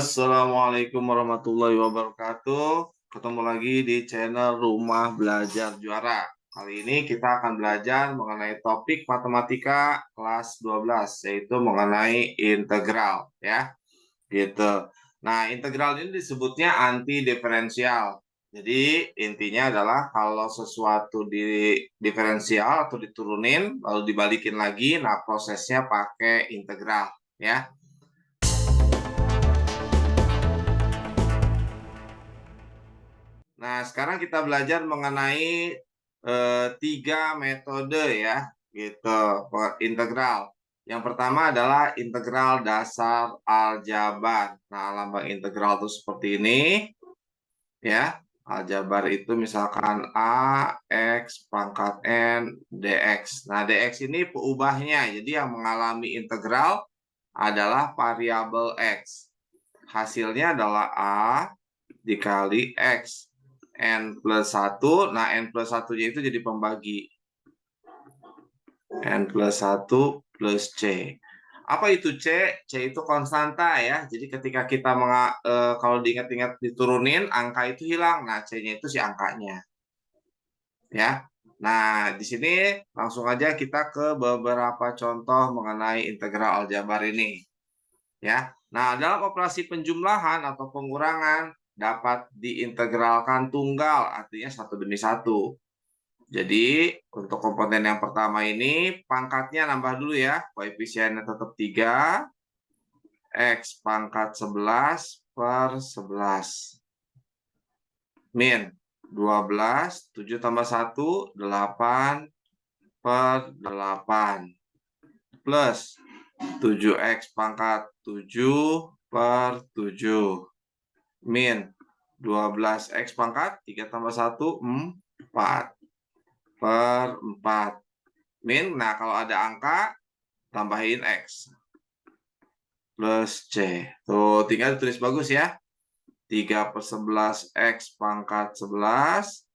Assalamualaikum warahmatullahi wabarakatuh. Ketemu lagi di channel Rumah Belajar Juara. Kali ini kita akan belajar mengenai topik matematika kelas 12, yaitu mengenai integral, ya. Gitu. Nah, integral ini disebutnya anti diferensial. Jadi, intinya adalah kalau sesuatu di diferensial atau diturunin lalu dibalikin lagi, nah prosesnya pakai integral, ya. Nah, sekarang kita belajar mengenai 3 metode ya, gitu, integral. Yang pertama adalah integral dasar aljabar. Nah, lambang integral itu seperti ini, ya. Aljabar itu misalkan A, X pangkat N, dx. Nah, dx ini peubahnya, jadi yang mengalami integral adalah variabel X. Hasilnya adalah A dikali X. N plus 1, nah N plus 1-nya itu jadi pembagi. N plus 1 plus C. Apa itu C? C itu konstanta ya. Jadi ketika kita kalau diingat-ingat diturunin, angka itu hilang. Nah, C-nya itu si angkanya. Ya. Nah, di sini langsung aja kita ke beberapa contoh mengenai integral aljabar ini. Ya. Nah, dalam operasi penjumlahan atau pengurangan dapat diintegralkan tunggal, artinya satu demi satu. Jadi, untuk komponen yang pertama ini, pangkatnya nambah dulu ya. Koefisiennya tetap 3, X pangkat 11 per 11. Min 12, 7 tambah 1, 8 per 8. Plus 7X pangkat 7 per 7. Min 12X pangkat 3 tambah 1, 4 per 4. Min, nah kalau ada angka, tambahin X. Plus C. Tuh, tinggal ditulis bagus ya. 3 per 11 X pangkat 11.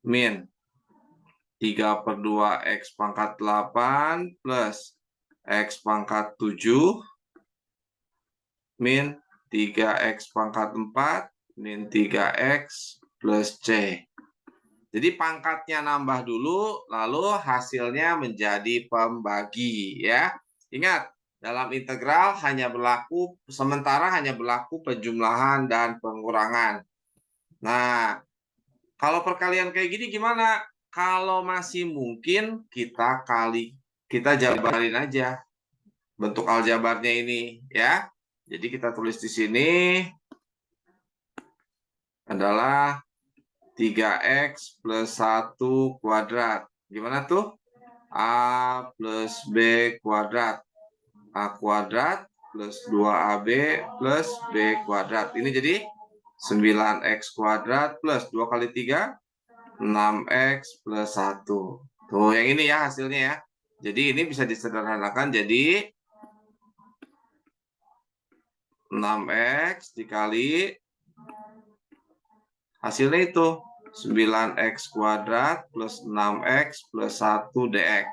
Min 3 per 2 X pangkat 8. Plus X pangkat 7. Min 3X pangkat 4. Min 3X plus C. Jadi pangkatnya nambah dulu, lalu hasilnya menjadi pembagi ya. Ingat, dalam integral sementara hanya berlaku penjumlahan dan pengurangan. Nah, kalau perkalian kayak gini gimana? Kalau masih mungkin kita jabarin aja bentuk aljabarnya ini ya. Jadi kita tulis di sini adalah 3X plus 1 kuadrat. Gimana tuh? A plus B kuadrat. A kuadrat plus 2AB plus B kuadrat. Ini jadi 9X kuadrat plus 2 kali 3, 6X plus 1. Tuh, yang ini ya hasilnya ya. Jadi ini bisa disederhanakan jadi 6X dikali hasilnya itu 9X kuadrat plus 6X plus 1 dx.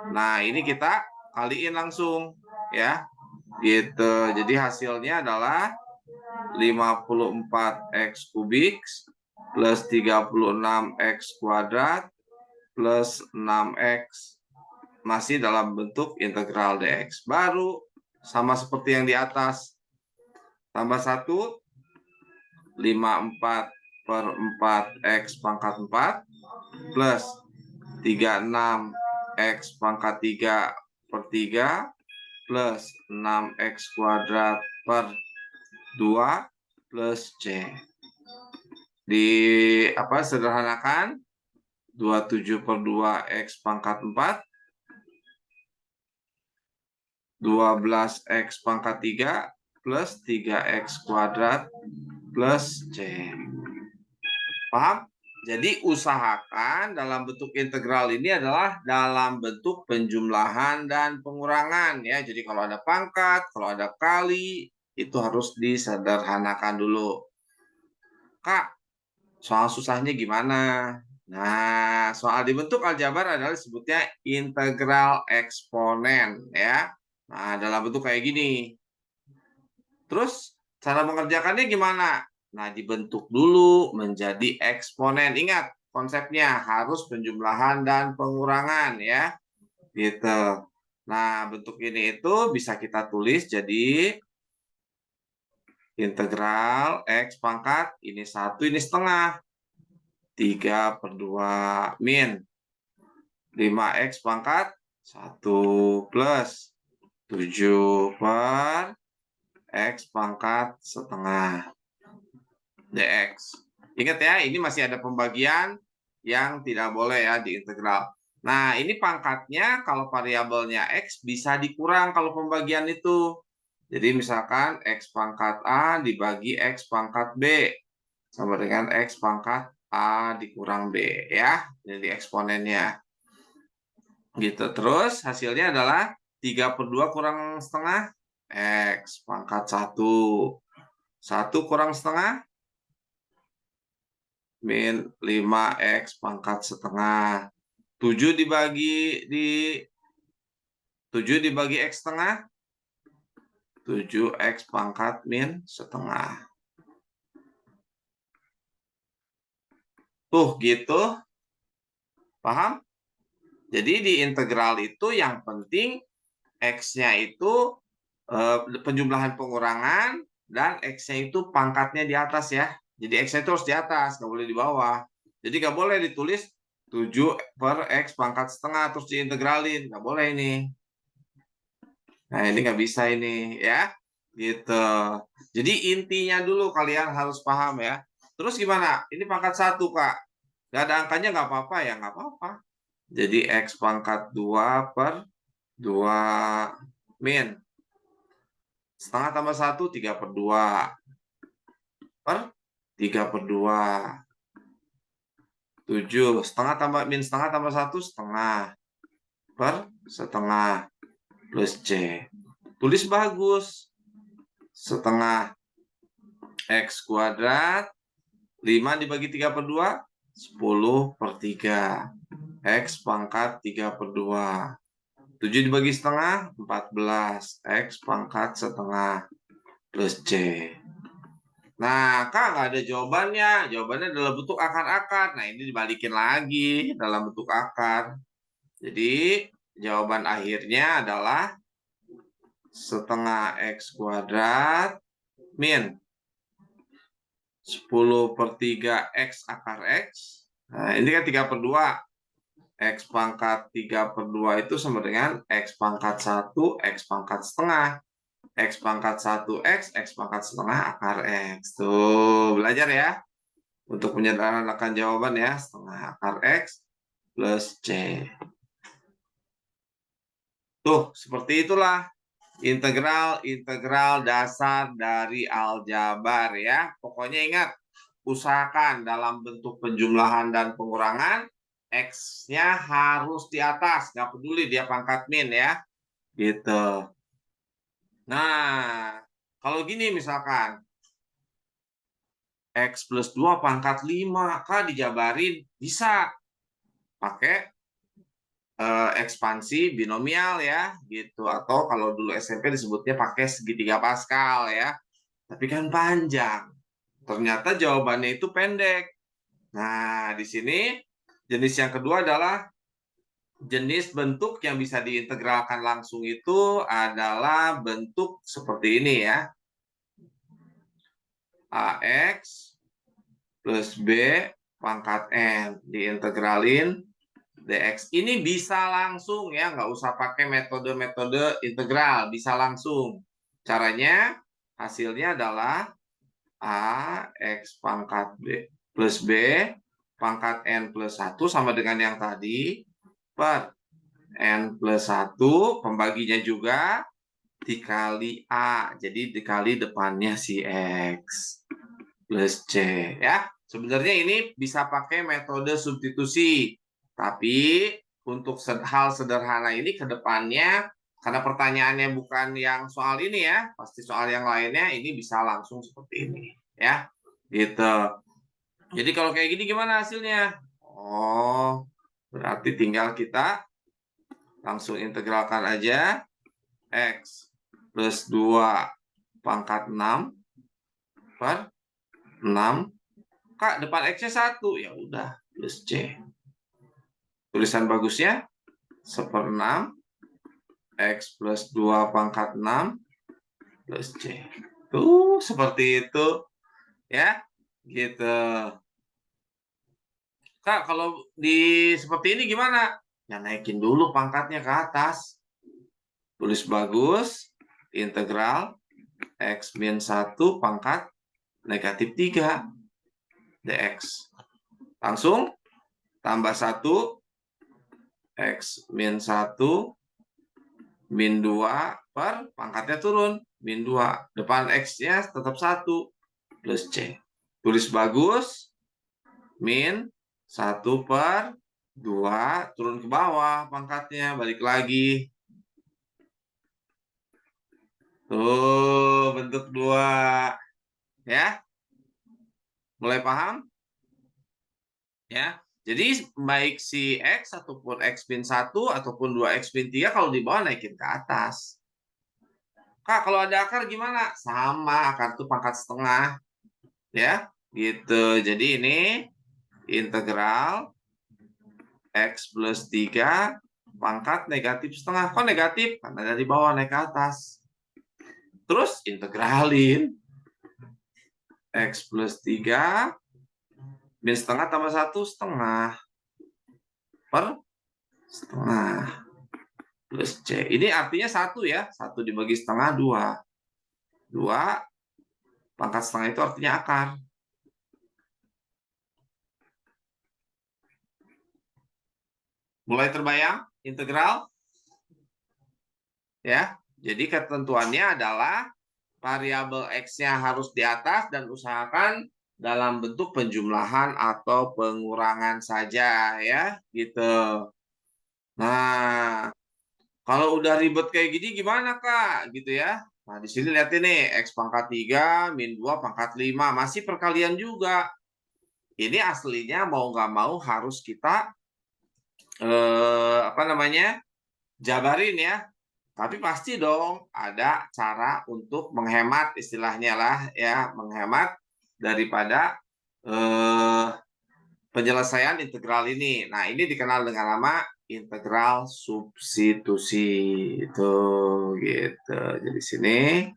Nah, ini kita kaliin langsung ya. Gitu. Jadi hasilnya adalah 54X kubik plus 36X kuadrat plus 6X masih dalam bentuk integral dx. Baru sama seperti yang di atas. Tambah 1, 54 per 4X pangkat 4 plus 36X pangkat 3 per 3 plus 6X kuadrat per 2 plus C. Sederhanakan 27 per 2X pangkat 4, 12X pangkat 3 plus 3X kuadrat plus C. Paham? Jadi usahakan dalam bentuk integral ini adalah dalam bentuk penjumlahan dan pengurangan ya. Jadi kalau ada pangkat, kalau ada kali, itu harus disederhanakan dulu. Kak, soal susahnya gimana? Nah, soal dibentuk aljabar adalah disebutnya integral eksponen ya. Nah, dalam bentuk kayak gini. Terus Cara mengerjakannya gimana? Nah, dibentuk dulu menjadi eksponen. Ingat, konsepnya harus penjumlahan dan pengurangan ya. Gitu. Nah, bentuk ini itu bisa kita tulis jadi integral X pangkat, ini 1, ini setengah. 3/2 min 5X pangkat 1 plus 7 per X pangkat setengah dx. Ingat ya, ini masih ada pembagian yang tidak boleh ya di integral. Nah, ini pangkatnya kalau variabelnya X bisa dikurang kalau pembagian itu. Jadi misalkan X pangkat A dibagi X pangkat B sama dengan X pangkat A dikurang B ya. Jadi eksponennya. Gitu. Terus hasilnya adalah 3/2 kurang setengah X pangkat 1. 1 kurang setengah min 5X pangkat setengah. 7 dibagi X setengah. 7X pangkat min setengah. Tuh gitu. Paham? Jadi di integral itu yang penting X-nya itu penjumlahan pengurangan dan X-nya itu pangkatnya di atas ya. Jadi X-nya itu harus di atas, nggak boleh di bawah. Jadi nggak boleh ditulis 7 per X pangkat setengah terus diintegralin. Nggak boleh ini. Nah, ini nggak bisa ini ya. Gitu. Jadi intinya dulu kalian harus paham ya. Terus gimana? Ini pangkat 1, Kak. Nggak ada angkanya nggak apa-apa ya? Nggak apa-apa. Jadi X pangkat 2 per 2 min. Setengah tambah 1, 3/2. Per 3/2. 7. Setengah tambah min setengah tambah 1, setengah. Per setengah. Plus C. Tulis bagus. Setengah X kuadrat. 5 dibagi 3/2. 10/3. X pangkat 3/2. 7 dibagi setengah, 14. X pangkat setengah plus C. Nah, Kak, nggak ada jawabannya. Jawabannya dalam bentuk akar-akar. Nah, ini dibalikin lagi dalam bentuk akar. Jadi, jawaban akhirnya adalah setengah X kuadrat min 10/3 X akar X. Nah, ini kan 3/2. X pangkat 3/2 itu sama dengan X pangkat 1, X pangkat setengah. X pangkat 1X, X pangkat setengah akar X. Tuh, belajar ya. Untuk menyederhanakan jawaban ya. Setengah akar X plus C. Tuh, seperti itulah integral dasar dari aljabar ya. Pokoknya ingat, usahakan dalam bentuk penjumlahan dan pengurangan, X-nya harus di atas. Nggak peduli dia pangkat min ya. Gitu. Nah, kalau gini misalkan, X plus 2 pangkat 5, Kak dijabarin? Bisa. Pakai ekspansi binomial ya, gitu. Atau kalau dulu SMP disebutnya pakai segitiga Pascal ya. Tapi kan panjang. Ternyata jawabannya itu pendek. Nah, di sini jenis yang kedua adalah jenis bentuk yang bisa diintegralkan langsung itu adalah bentuk seperti ini ya. AX plus B pangkat N. Diintegralin dx. Ini bisa langsung ya, nggak usah pakai metode-metode integral, bisa langsung. Caranya, hasilnya adalah A X pangkat B plus B pangkat N plus 1 sama dengan yang tadi per N plus 1, pembaginya juga dikali A. Jadi dikali depannya si X plus C ya. Sebenarnya ini bisa pakai metode substitusi. Tapi untuk hal sederhana ini ke depannya, karena pertanyaannya bukan yang soal ini ya, pasti soal yang lainnya, ini bisa langsung seperti ini ya. Gitu. Jadi kalau kayak gini gimana hasilnya? Oh, berarti tinggal kita langsung integralkan aja X plus 2 pangkat 6 per 6. Kak, depan X-nya 1. Ya udah, plus C. Tulisan bagusnya 1/6 X plus 2 pangkat 6 plus C. Tuh, seperti itu. Ya, gitu. Kak, kalau seperti ini gimana? Ya, naikin dulu pangkatnya ke atas. Tulis bagus, integral X min 1 pangkat negatif 3 dx. Langsung tambah 1 X min 1 min 2 per pangkatnya turun. Min 2. Depan X-nya tetap 1 plus C. Tulis bagus, min 1 per 2 turun ke bawah pangkatnya. Balik lagi. Tuh, bentuk 2. Ya, mulai paham? Ya, jadi baik si X ataupun X min 1 ataupun 2X min 3 kalau di bawah naikin ke atas. Kak, kalau ada akar gimana? Sama, akar itu pangkat setengah. Ya, gitu. Jadi ini integral X plus 3 pangkat negatif setengah. Kok negatif? Karena dari bawah naik ke atas. Terus integralin. X plus 3 min setengah tambah 1 setengah per setengah plus C. Ini artinya 1 ya. 1 dibagi setengah 2. 2 pangkat setengah itu artinya akar. Mulai terbayang integral? Ya. Jadi ketentuannya adalah variabel X-nya harus di atas dan usahakan dalam bentuk penjumlahan atau pengurangan saja ya, gitu. Nah, kalau udah ribet kayak gini gimana, Kak? Gitu ya. Nah, di sini lihat ini X pangkat 3 min 2 pangkat 5 masih perkalian juga. Ini aslinya mau nggak mau harus kita jabarin ya. Tapi pasti dong ada cara untuk menghemat istilahnya lah ya, menghemat daripada penyelesaian integral ini. Nah, ini dikenal dengan nama integral substitusi. Itu gitu. Jadi sini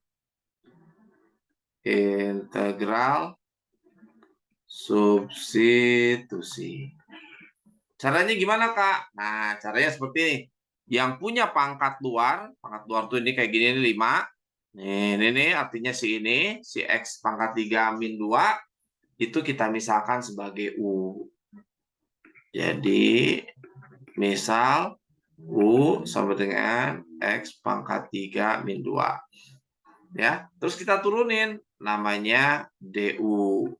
integral substitusi. Caranya gimana, Kak? Nah, caranya seperti ini. Yang punya pangkat luar tuh ini kayak gini, 5. Ini artinya si X pangkat 3 min 2, itu kita misalkan sebagai U. Jadi, misal U sama dengan X pangkat 3 min 2. Ya, terus kita turunin, namanya DU.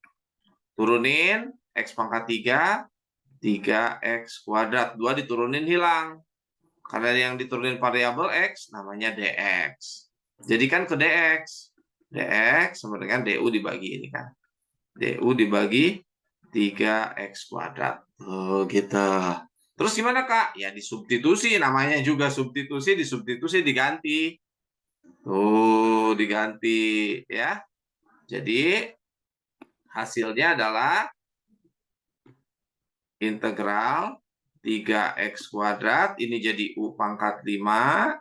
Turunin X pangkat 3, 3X kuadrat. 2 diturunin hilang. Karena yang diturunin variabel X namanya DX. Jadikan ke DX. DX sama dengan DU dibagi ini kan. DU dibagi 3X kuadrat. Oh gitu. Terus gimana, Kak? Ya disubstitusi, namanya juga substitusi, disubstitusi diganti. Tuh, diganti ya. Jadi hasilnya adalah integral 3X kuadrat, ini jadi U pangkat 5.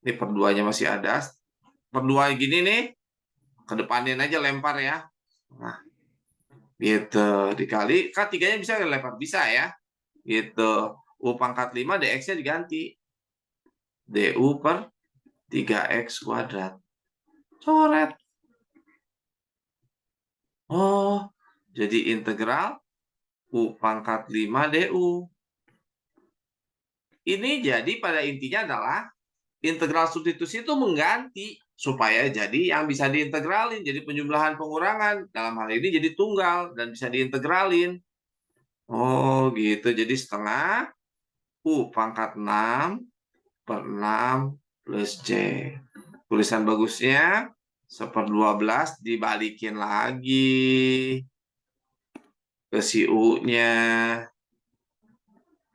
Ini per 2-nya masih ada. Per 2 gini nih, ke depanin aja lempar ya. Nah, gitu. Dikali, kan 3-nya bisa lempar? Bisa ya. Gitu. U pangkat 5 dx-nya diganti. DU per 3X kuadrat. Coret. Oh, jadi integral U pangkat 5 DU. Ini jadi pada intinya adalah integral substitusi itu mengganti supaya jadi yang bisa diintegralin, jadi penjumlahan pengurangan. Dalam hal ini jadi tunggal dan bisa diintegralin. Oh gitu, jadi setengah U pangkat 6 per 6 plus C. Tulisan bagusnya 1/12 dibalikin lagi ke si U-nya.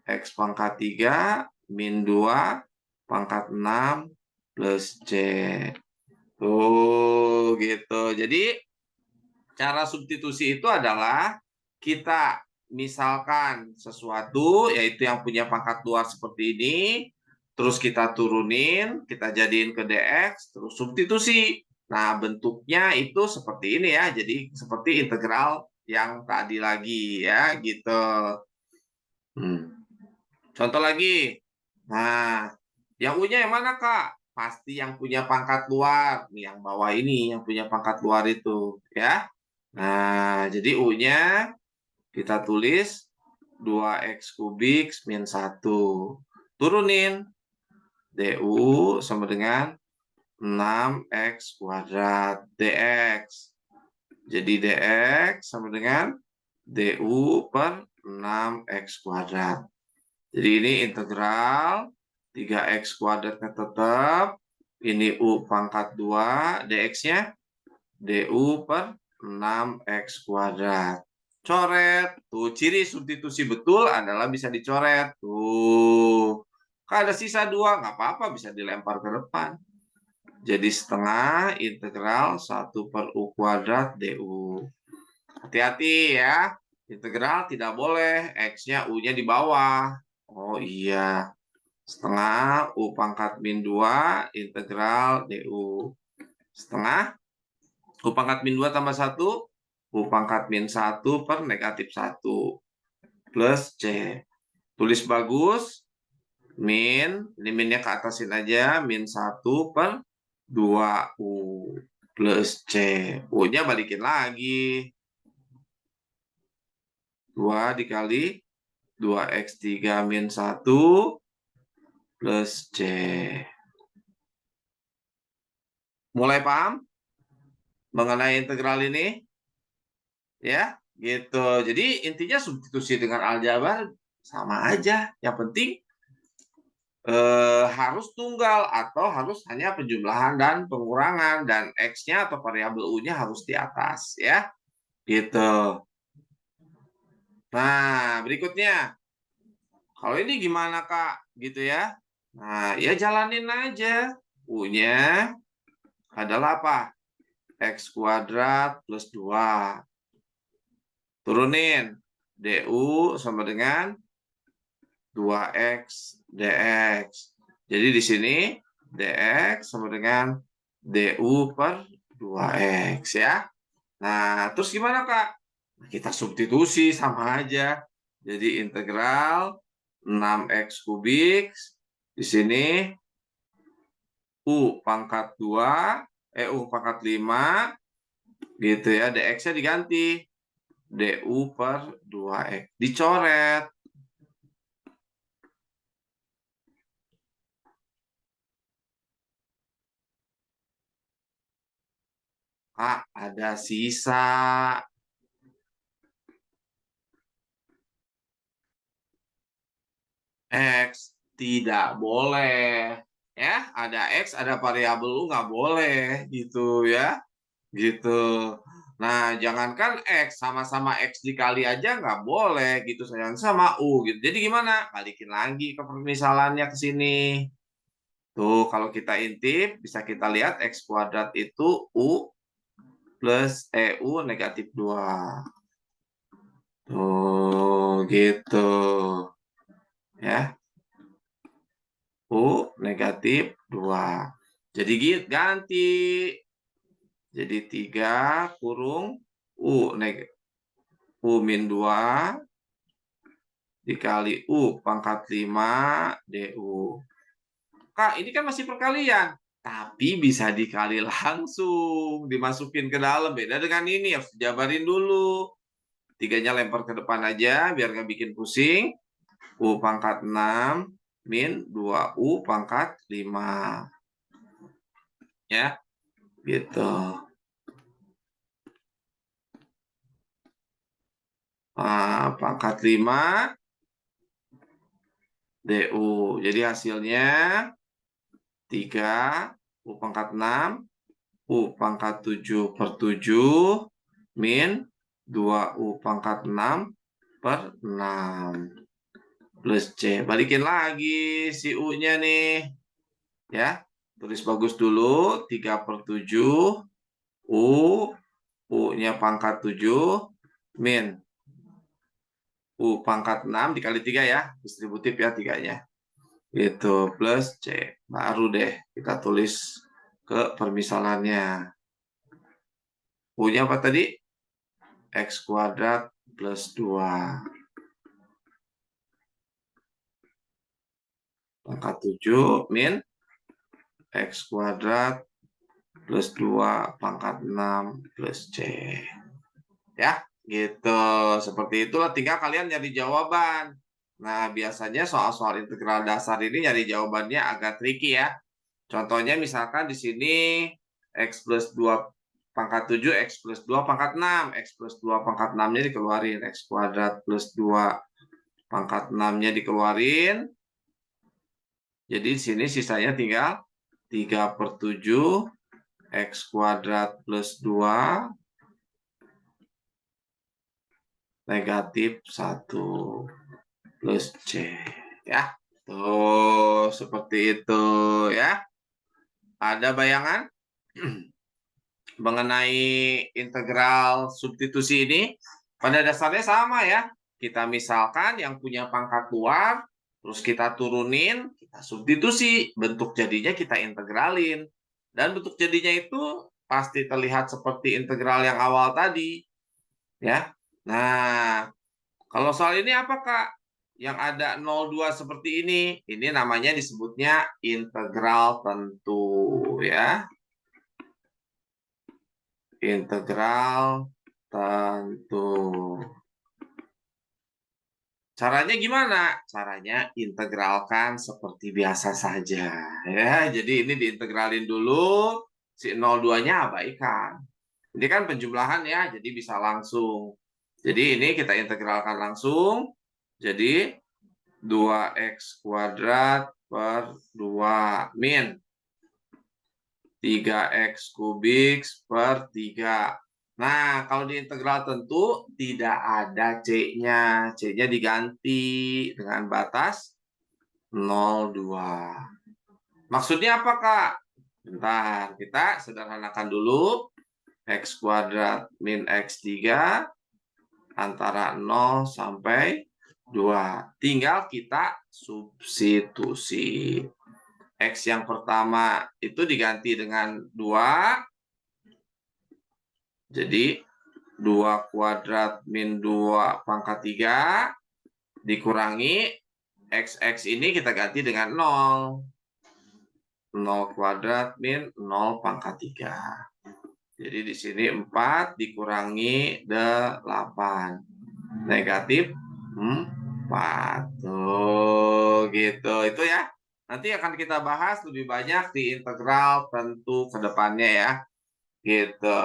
X pangkat 3 min 2 pangkat 6 plus C. Tuh, gitu. Jadi, cara substitusi itu adalah kita misalkan sesuatu, yaitu yang punya pangkat luar seperti ini, terus kita turunin, kita jadiin ke dx, terus substitusi. Nah, bentuknya itu seperti ini ya, jadi seperti integral yang tadi lagi ya, gitu. Contoh lagi. Nah, yang U-nya yang mana, Kak? Pasti yang punya pangkat luar. Nih, yang bawah ini, yang punya pangkat luar itu, ya. Nah, jadi U-nya kita tulis 2x kubik min 1. Turunin. DU sama dengan 6x kuadrat dx. Jadi dx sama dengan DU per 6x kuadrat. Jadi ini integral 3x kuadratnya tetap. Ini U pangkat 2, dx-nya DU per 6x kuadrat. Coret. Tuh, ciri substitusi betul adalah bisa dicoret. Tuh. Kalau ada sisa 2, nggak apa-apa, bisa dilempar ke depan. Jadi setengah integral 1 per U kuadrat DU. Hati-hati ya. Integral tidak boleh. X-nya U-nya di bawah. Oh iya. Setengah U pangkat min 2 integral DU. Setengah U pangkat min 2 tambah 1, U pangkat min 1 per negatif 1. Plus C. Tulis bagus. Min, ini minnya ke atasin aja. Min 1 per 2U. Plus C. U-nya balikin lagi. 2 dikali 2x3 min 1 plus C. Mulai paham mengenai integral ini? Ya, gitu. Jadi intinya substitusi dengan aljabar sama aja. Yang penting harus tunggal atau harus hanya penjumlahan dan pengurangan, dan X-nya atau variabel U-nya harus di atas ya. Gitu. Nah, berikutnya. Kalau ini gimana, Kak? Gitu ya. Nah, ya jalanin aja. U-nya adalah apa? X kuadrat plus 2. Turunin. DU sama dengan 2x dx. Jadi di sini dx sama dengan du per 2x ya. Nah, terus gimana, Kak? Kita substitusi sama aja. Jadi integral 6x kubik di sini U pangkat 2, U pangkat 5 gitu ya, dx-nya diganti du per 2x. Dicoret. Kak, ada sisa. X tidak boleh. Ya, ada X, ada variabel U, nggak boleh gitu ya. Gitu. Nah, jangankan X, sama-sama X dikali aja nggak boleh gitu sayang, sama U gitu. Jadi gimana? Balikin lagi ke permisalannya ke sini. Tuh, kalau kita intip bisa kita lihat X kuadrat itu U plus EU negatif 2. Tuh, gitu. Ya. U negatif 2. Jadi ganti. Jadi 3 kurung U U min 2 dikali U pangkat 5 DU. Kak, ini kan masih perkalian. Tapi bisa dikali langsung. Dimasukin ke dalam. Beda dengan ini. Harus dijabarin dulu. 3-nya lempar ke depan aja. Biar nggak bikin pusing. U pangkat 6 min 2U pangkat 5. Ya, gitu. Nah, pangkat 5 DU. Jadi hasilnya 3 U pangkat 6 U pangkat 7 per 7 min 2U pangkat 6 per 6 plus C. Balikin lagi si U-nya nih. Ya. Tulis bagus dulu, 3/7 U, U-nya pangkat 7, min U pangkat 6 dikali 3 ya, distributif ya 3-nya. Itu plus C. Baru deh kita tulis ke permisalannya. U-nya apa tadi? X kuadrat plus 2. Pangkat 7 min X kuadrat plus 2 pangkat 6 plus C. Ya, gitu. Seperti itulah, tinggal kalian nyari jawaban. Nah, biasanya soal-soal integral dasar ini nyari jawabannya agak tricky ya. Contohnya misalkan di sini X plus 2 pangkat 7, X plus 2 pangkat 6. X plus 2 pangkat 6-nya dikeluarin. X kuadrat plus 2 pangkat 6-nya dikeluarin. Jadi di sini sisanya tinggal 3/7 X kuadrat plus 2 negatif 1 plus C. Ya, tuh seperti itu ya. Ada bayangan mengenai integral substitusi ini? Pada dasarnya sama ya. Kita misalkan yang punya pangkat luar, terus kita turunin, kita substitusi. Bentuk jadinya kita integralin. Dan bentuk jadinya itu pasti terlihat seperti integral yang awal tadi. Ya. Nah, kalau soal ini apa, Kak? Yang ada 0,2 seperti ini namanya disebutnya integral tentu ya. Integral tentu. Caranya gimana? Caranya integralkan seperti biasa saja ya. Jadi ini diintegralin dulu, si 0,2-nya abaikan. Ini kan penjumlahan ya, jadi bisa langsung. Jadi ini kita integralkan langsung. Jadi 2x kuadrat per 2 min 3x kubik per 3. Nah, kalau di integral tentu tidak ada C-nya. C-nya diganti dengan batas 0,2. Maksudnya apa, Kak? Bentar, kita sederhanakan dulu. X kuadrat min X3 antara 0 sampai 2. Tinggal kita substitusi. X yang pertama itu diganti dengan 2. Jadi 2 kuadrat min 2 pangkat 3 dikurangi X ini kita ganti dengan 0. 0 kuadrat min 0 pangkat 3. Jadi di sini 4 dikurangi 8. Negatif 4. Tuh, gitu. Itu ya. Nanti akan kita bahas lebih banyak di integral tentu ke depannya ya. Gitu.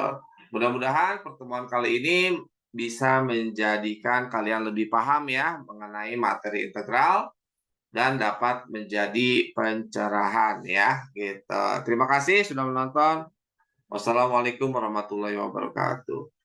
Mudah-mudahan pertemuan kali ini bisa menjadikan kalian lebih paham ya mengenai materi integral dan dapat menjadi pencerahan ya. Gitu. Terima kasih sudah menonton. Wassalamualaikum warahmatullahi wabarakatuh.